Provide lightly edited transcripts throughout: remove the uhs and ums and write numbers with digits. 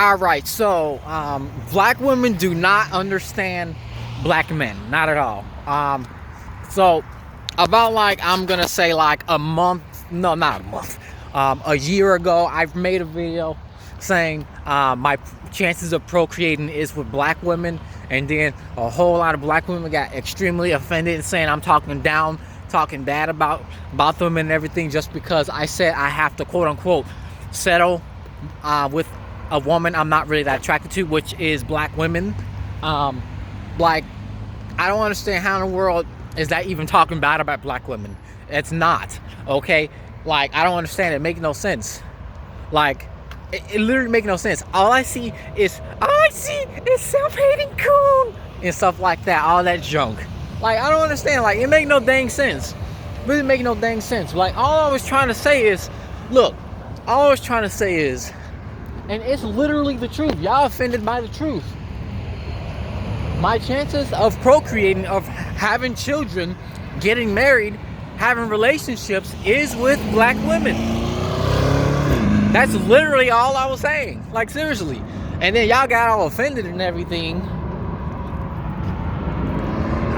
All right, so black women do not understand black men, not at all. So about like I'm gonna say like a month, no, not a month, a year ago, I've made a video saying my chances of procreating is with black women, and then a whole lot of black women got extremely offended and saying I'm talking down, talking bad about them and everything, just because I said I have to quote unquote settle with a woman I'm not really that attracted to, which is black women. Like, I don't understand how in the world is that even talking bad about black women. It's not, okay? Like, I don't understand it. Make no sense. Like, it literally makes no sense. All I see is self-hating coon and stuff like that, all that junk. Like, I don't understand. Like, it make no dang sense. Really make no dang sense. Like, all I was trying to say is, look, all I was trying to say is, and it's literally the truth. Y'all offended by the truth. My chances of procreating, of having children, getting married, having relationships is with black women. That's literally all I was saying. Like, seriously. And then y'all got all offended and everything.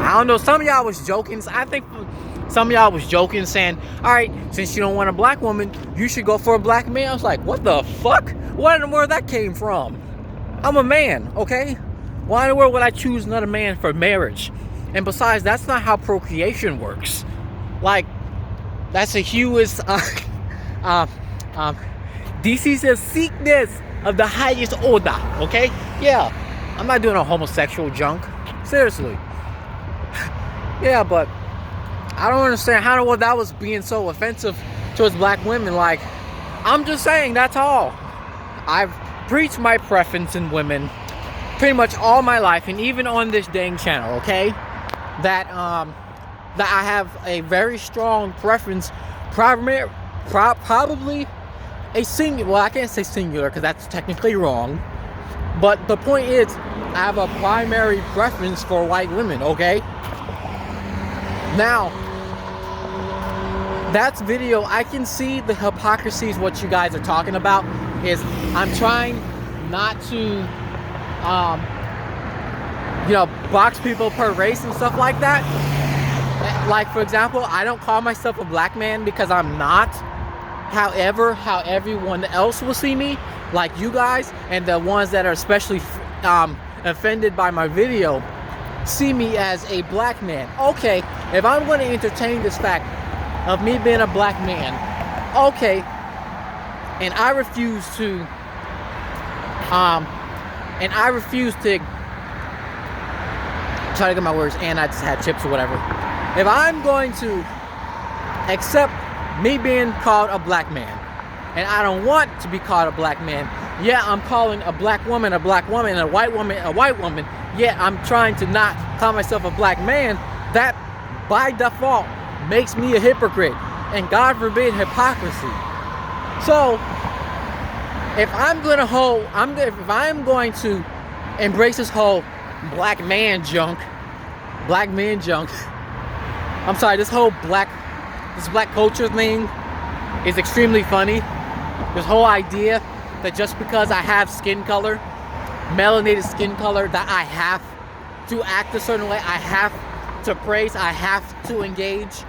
I don't know, some of y'all was joking. I think some of y'all was joking, saying, all right, since you don't want a black woman, you should go for a black man. I was like, what the fuck? What in the world that came from? I'm a man, okay? Why in the world would I choose another man for marriage? And besides, that's not how procreation works. Like, that's a huge, this is a sickness of the highest order, okay? Yeah, I'm not doing a homosexual junk. Seriously. Yeah, but I don't understand how in the world that was being so offensive towards black women. Like, I'm just saying, that's all. I've preached my preference in women pretty much all my life, and even on this dang channel, okay? That I have a very strong preference, probably a singular, well, I can't say singular because that's technically wrong, but the point is, I have a primary preference for white women, okay? Now, that's video. I can see the hypocrisies, what you guys are talking about, is I'm trying not to box people per race and stuff like that. Like, for example, I don't call myself a black man because I'm not. However, how everyone else will see me, like you guys and the ones that are especially offended by my video, see me as a black man. Okay, if I'm going to entertain this fact of me being a black man, okay, and I refuse to try to get my words, and I just had chips or whatever. If I'm going to accept me being called a black man, and I don't want to be called a black man, yeah, I'm calling a black woman, and a white woman, yeah, I'm trying to not call myself a black man, that by default makes me a hypocrite, and God forbid hypocrisy. So if I'm going to embrace this whole black man junk, I'm sorry, this black culture thing is extremely funny. This whole idea that just because I have skin color, melanated skin color, that I have to act a certain way, I have to praise, I have to engage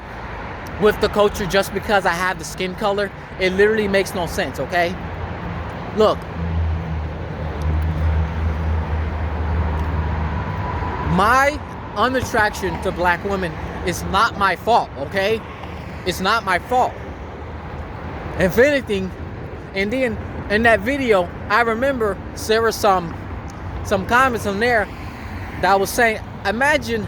with the culture just because I have the skin color, it literally makes no sense, okay? Look, my unattraction to black women is not my fault, okay? It's not my fault. If anything, and then in that video, I remember there were some comments on there that was saying, imagine,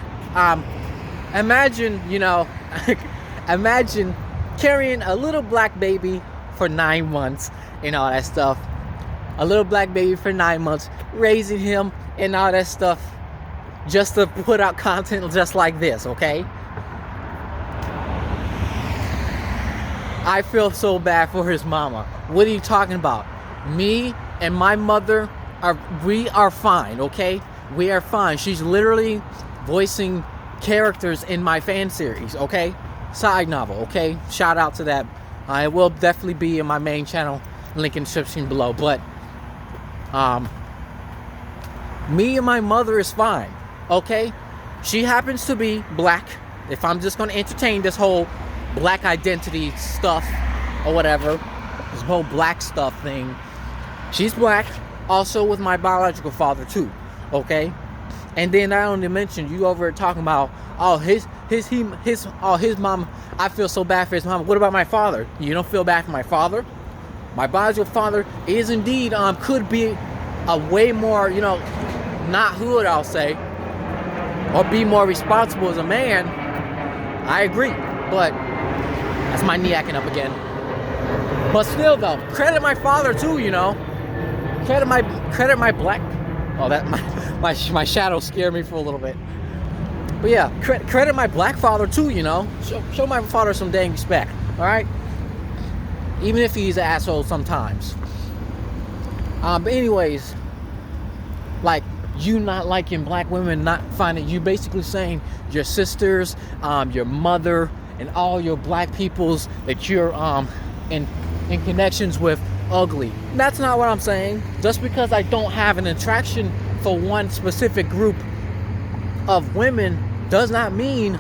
imagine carrying a little black baby for 9 months and all that stuff. A little black baby for 9 months, raising him and all that stuff, just to put out content just like this, okay? I feel so bad for his mama. What are you talking about? Me and my mother we are fine, okay? We are fine. She's literally voicing characters in my fan series, okay? Side novel, okay? Shout out to that. It will definitely be in my main channel, link in the description below. But Me and my mother is fine, okay? She happens to be black. If I'm just going to entertain this whole black identity stuff or whatever, this whole black stuff thing, she's black, also with my biological father too, okay? And then I only mentioned you over talking about, oh, his mom. I feel so bad for his mom. What about my father? You don't feel bad for my father? My biological father is indeed could be a way more, not hood, I'll say, or be more responsible as a man. I agree, but that's my knee acting up again. But still, though, credit my father too. Credit my black. Oh, that my shadow scared me for a little bit. But yeah, credit my black father too. Show my father some dang respect. All right, even if he's an asshole sometimes. But anyways, like, you not liking black women, not finding, you basically saying your sisters, your mother, and all your black peoples that you're in connections with ugly. That's not what I'm saying. Just because I don't have an attraction for one specific group of women does not mean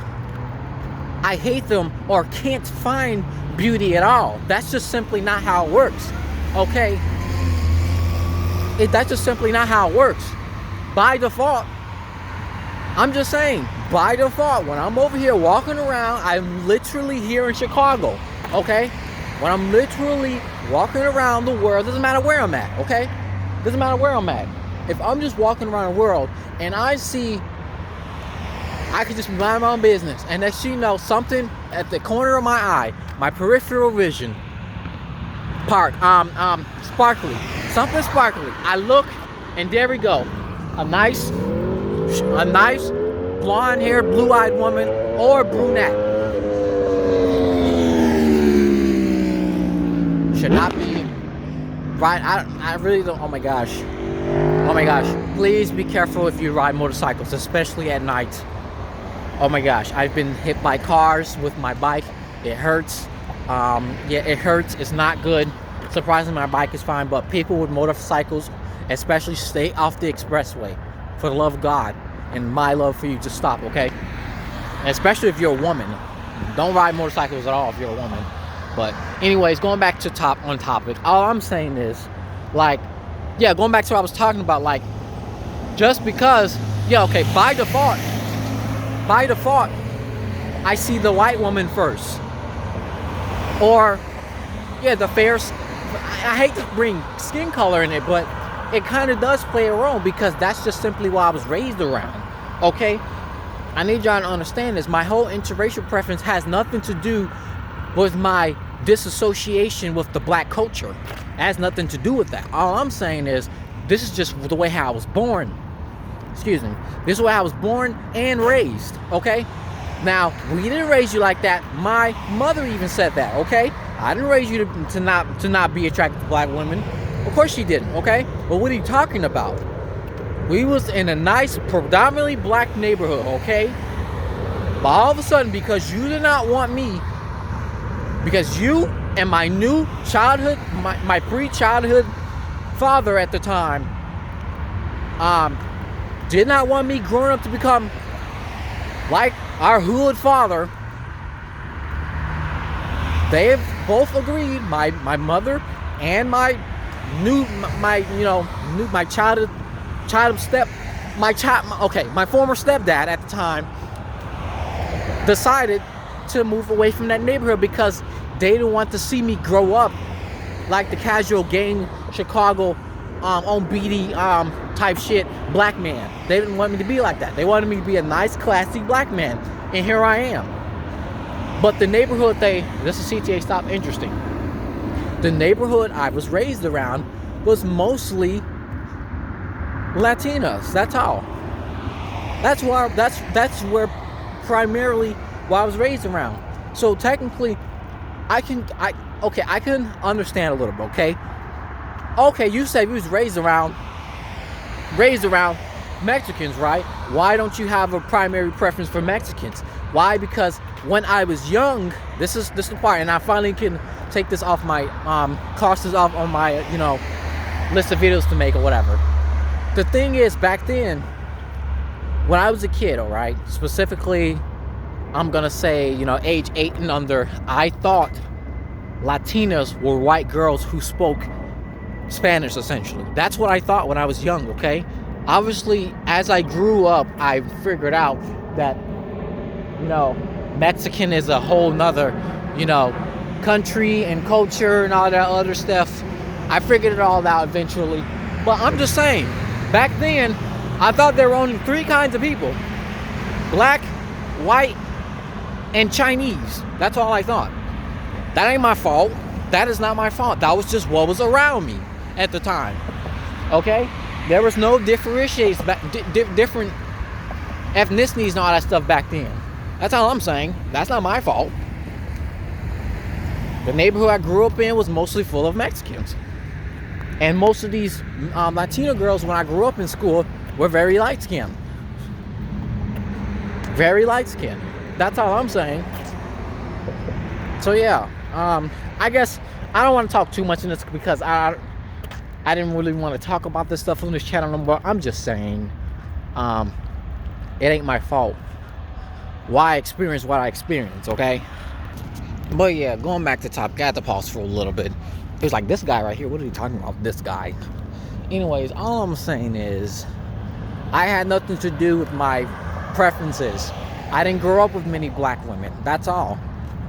I hate them or can't find beauty at all. That's just simply not how it works. Okay? That's just simply not how it works. By default, I'm just saying, by default, when I'm over here walking around, I'm literally here in Chicago, okay? When I'm literally walking around the world, doesn't matter where I'm at, okay? Doesn't matter where I'm at. If I'm just walking around the world and I see, I could just mind my own business, and next thing you know, something at the corner of my eye, my peripheral vision, sparkly, something sparkly. I look, and there we go. A nice blonde-haired, blue-eyed woman or brunette. Should not be right. I really don't. Oh my gosh. Please be careful if you ride motorcycles, especially at night. Oh my gosh. I've been hit by cars with my bike. It hurts. It hurts. It's not good. Surprisingly, my bike is fine, but people with motorcycles, especially, stay off the expressway. For the love of God and my love for you, just stop, okay? And especially if you're a woman. Don't ride motorcycles at all if you're a woman. But anyways, going back to topic, all I'm saying is, going back to what I was talking about, just because, by default, I see the white woman first. Or, the fair, I hate to bring skin color in it, but it kind of does play a role because that's just simply what I was raised around, okay? I need y'all to understand this. My whole interracial preference has nothing to do with my disassociation with the black culture. It has nothing to do with that. All I'm saying is, this is just the way how I was born. This is the way I was born and raised, okay? Now, we didn't raise you like that. My mother even said that, okay? I didn't raise you to not be attracted to black women. Of course she didn't, okay? But what are you talking about? We was in a nice, predominantly black neighborhood, okay? But all of a sudden, because you did not want me, because you and my new childhood, my pre-childhood father at the time, did not want me growing up to become like our hood father, they have both agreed, my mother and my former stepdad at the time decided to move away from that neighborhood because they didn't want to see me grow up like the casual gang Chicago on beady type shit black man. They didn't want me to be like that. They wanted me to be a nice, classy black man, and here I am. But the neighborhood this is CTA Stop Interesting. The neighborhood I was raised around was mostly Latinas. That's all. That's where primarily what I was raised around. So technically, I can understand a little bit. Okay, you said you was raised around Mexicans, right? Why don't you have a primary preference for Mexicans? Why? Because when I was young, this is the part, and I finally can take this off my cross this off on my list of videos to make or whatever. The thing is, back then, when I was a kid, all right, specifically, I'm gonna say, age 8 and under, I thought Latinas were white girls who spoke Spanish, essentially. That's what I thought when I was young, okay? Obviously, as I grew up, I figured out that, Mexican is a whole nother, country and culture and all that other stuff. I figured it all out eventually. But I'm just saying, back then, I thought there were only 3 kinds of people. Black, white, and Chinese. That's all I thought. That ain't my fault. That is not my fault. That was just what was around me at the time. Okay? There was no differentiates, different ethnicities and all that stuff back then. That's all I'm saying. That's not my fault. The neighborhood I grew up in was mostly full of Mexicans. And most of these Latino girls, when I grew up in school, were very light-skinned. Very light-skinned. That's all I'm saying. So yeah, I guess I don't want to talk too much in this because I didn't really want to talk about this stuff on this channel no more. I'm just saying, it ain't my fault why I experienced what I experienced, okay? But yeah, going back to top, got to pause for a little bit. It was like, this guy right here, what are you talking about, this guy? Anyways, all I'm saying is, I had nothing to do with my preferences. I didn't grow up with many black women, that's all.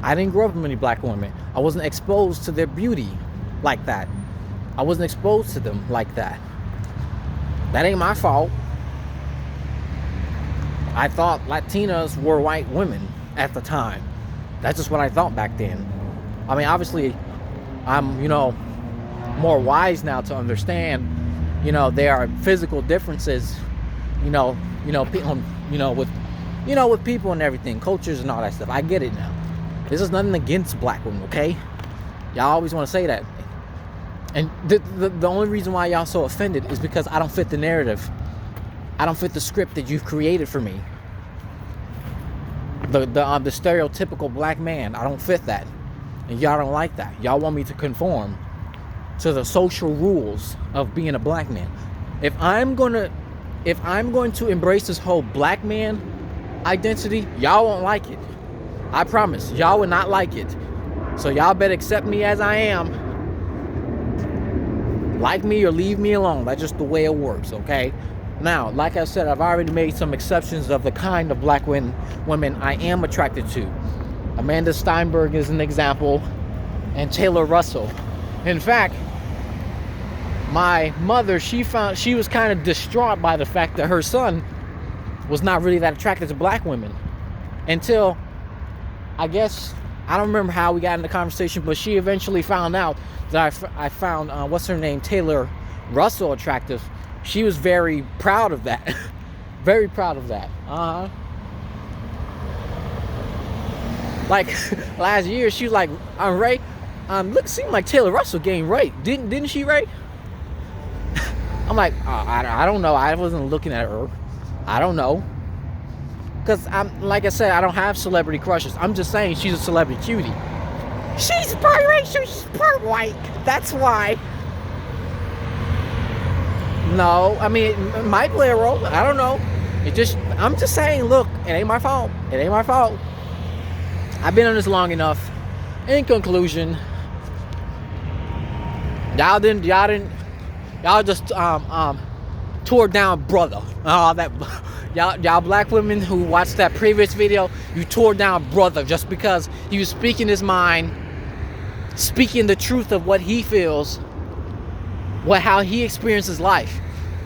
I didn't grow up with many black women. I wasn't exposed to their beauty like that. I wasn't exposed to them like that. That ain't my fault. I thought Latinas were white women at the time. That's just what I thought back then. I mean, obviously, I'm, more wise now to understand, there are physical differences, with people and everything, cultures and all that stuff. I get it now. This is nothing against black women, okay? Y'all always want to say that. And the only reason why y'all so offended is because I don't fit the narrative. I don't fit the script that you've created for me. The stereotypical black man, I don't fit that. And y'all don't like that. Y'all want me to conform to the social rules of being a black man. If I'm going to embrace this whole black man identity, y'all won't like it. I promise, y'all would not like it. So y'all better accept me as I am. Like me or leave me alone. That's just the way it works, okay? Now, like I said, I've already made some exceptions of the kind of black women I am attracted to. Amanda Steinberg is an example, and Taylor Russell. In fact, my mother, she was kind of distraught by the fact that her son was not really that attracted to black women until, I guess, I don't remember how we got in the conversation, but she eventually found out that I found, what's her name, Taylor Russell attractive. She was very proud of that. Very proud of that. Like, last year, she was like, Ray, seemed like Taylor Russell getting raped. Didn't she, Ray? I'm like, I don't know. I wasn't looking at her. I don't know. Because, like I said, I don't have celebrity crushes. I'm just saying she's a celebrity cutie. She's biracial. She's part white. That's why. No, I mean, it might play a role. I don't know. I'm just saying, look, it ain't my fault. It ain't my fault. I've been on this long enough. In conclusion, y'all just tore down brother. Y'all black women who watched that previous video, you tore down brother just because he was speaking his mind, speaking the truth of what he feels, how he experiences life.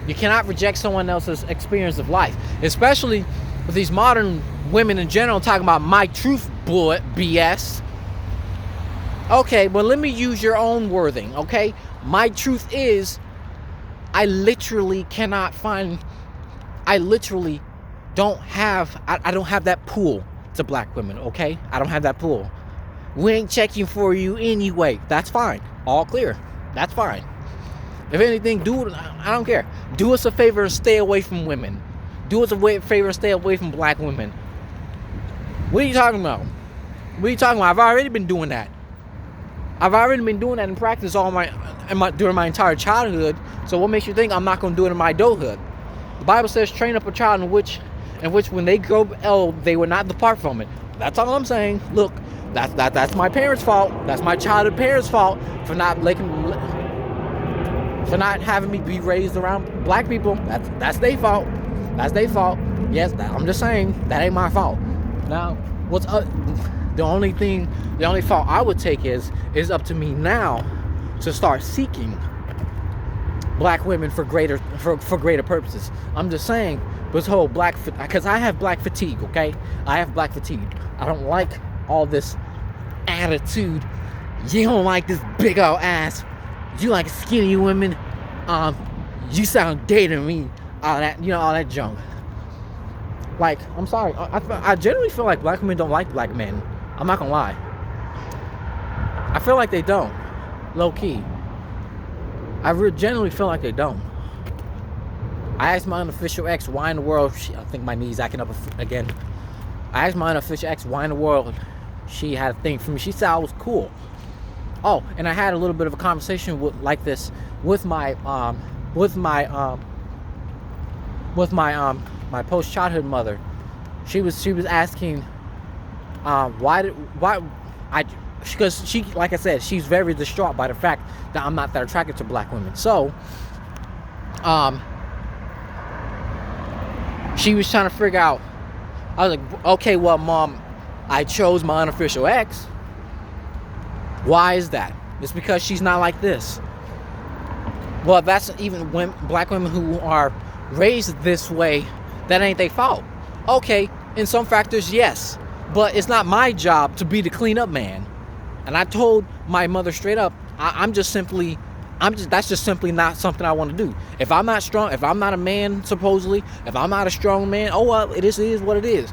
You cannot reject someone else's experience of life, especially with these modern women in general talking about my truth BS. Okay, well, let me use your own wording, okay? My truth is, I literally don't have that pull to black women, okay? I don't have that pull. We ain't checking for you anyway. That's fine. All clear. That's fine. If anything, I don't care. Do us a favor and stay away from women. Do us a favor and stay away from black women. What are you talking about? What are you talking about? I've already been doing that. I've already been doing that in practice during my entire childhood. So what makes you think I'm not going to do it in my adulthood? The Bible says, train up a child in which when they grow old, they will not depart from it. That's all I'm saying. Look, that's my parents' fault. That's my childhood parents' fault for not having me be raised around black people. That's their fault. That's their fault. Yes, I'm just saying that ain't my fault. Now, what's up? The only fault I would take is up to me now to start seeking black women for greater purposes. I'm just saying, this whole because I have black fatigue, okay? I have black fatigue. I don't like all this attitude. You don't like this big old ass. You like skinny women. You sound gay to me. All that junk. Like, I'm sorry. I generally feel like black women don't like black men. I'm not gonna lie. I feel like they don't. Low key. I genuinely feel like they don't. I asked my unofficial ex why in the world I think my knee's acting up again. I asked my unofficial ex why in the world she had a thing for me. She said I was cool. Oh, and I had a little bit of a conversation with my post childhood mother. She was asking because she, like I said, she's very distraught by the fact that I'm not that attracted to black women. So she was trying to figure out. I was like, okay, well, Mom, I chose my unofficial ex. Why is that? It's because she's not like this. Well, that's even when black women who are raised this way, that ain't their fault. Okay, in some factors, yes. But it's not my job to be the cleanup man. And I told my mother straight up, that's just simply not something I want to do. If I'm not strong, if I'm not a man, supposedly, if I'm not a strong man, oh well, it is what it is.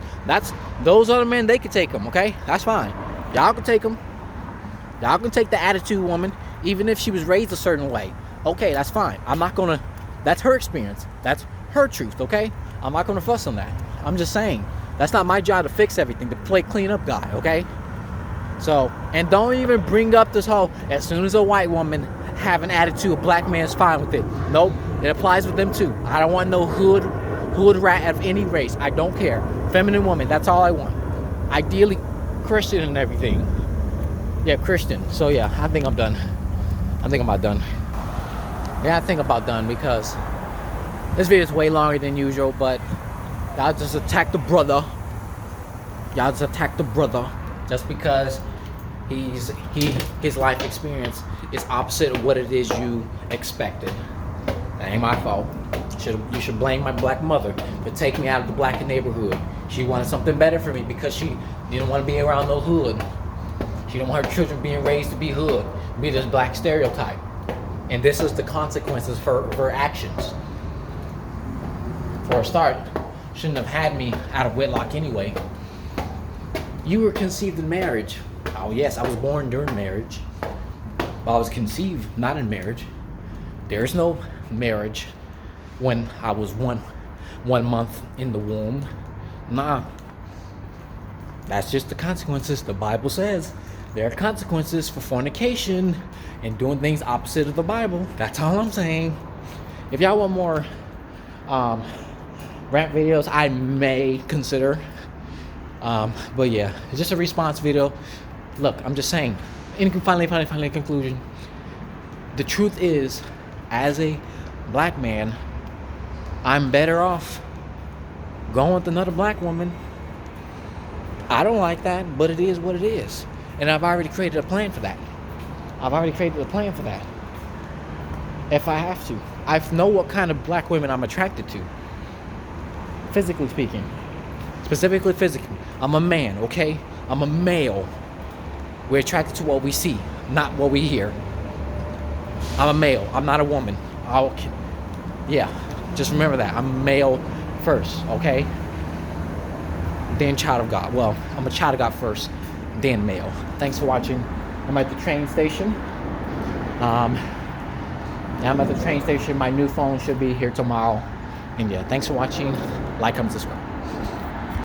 Those other men, they can take them, okay? That's fine. Y'all can take them. Y'all can take the attitude woman, even if she was raised a certain way. Okay, that's fine. That's her experience. That's her truth, okay? I'm not gonna fuss on that. I'm just saying, that's not my job to fix everything, to play cleanup guy, okay? So, and don't even bring up this whole, as soon as a white woman have an attitude, a black man's fine with it. Nope, it applies with them too. I don't want no hood rat of any race. I don't care. Feminine woman, that's all I want. Ideally, Christian and everything. Yeah, Christian. So yeah, I think I'm done. I think I'm about done. Yeah, I think about done because this video is way longer than usual, but y'all just attack the brother. Y'all just attack the brother just because his life experience is opposite of what it is you expected. That ain't my fault. You should blame my black mother for taking me out of the black neighborhood. She wanted something better for me because she didn't want to be around no hood. She didn't want her children being raised to be hood, be this black stereotype. And this is the consequences for her actions. For a start, shouldn't have had me out of wedlock anyway. You were conceived in marriage. Oh yes, I was born during marriage. But I was conceived not in marriage. There's no marriage when I was one month in the womb. Nah. That's just the consequences. The Bible says there are consequences for fornication and doing things opposite of the Bible. That's all I'm saying. If y'all want more rant videos, I may consider. But yeah, it's just a response video. Look, I'm just saying, in finally conclusion, the truth is, as a black man, I'm better off going with another black woman. I don't like that, but it is what it is. And I've already created a plan for that. If I have to. I know what kind of black women I'm attracted to. Physically speaking. Specifically physically. I'm a man, okay? I'm a male. We're attracted to what we see, not what we hear. I'm a male. I'm not a woman. Yeah, just remember that. I'm a male first, okay? Then child of God. Well, I'm a child of God first, then male. Thanks for watching. I'm at the train station. I'm at the train station. My new phone should be here tomorrow. And yeah, thanks for watching. Like, comment, subscribe.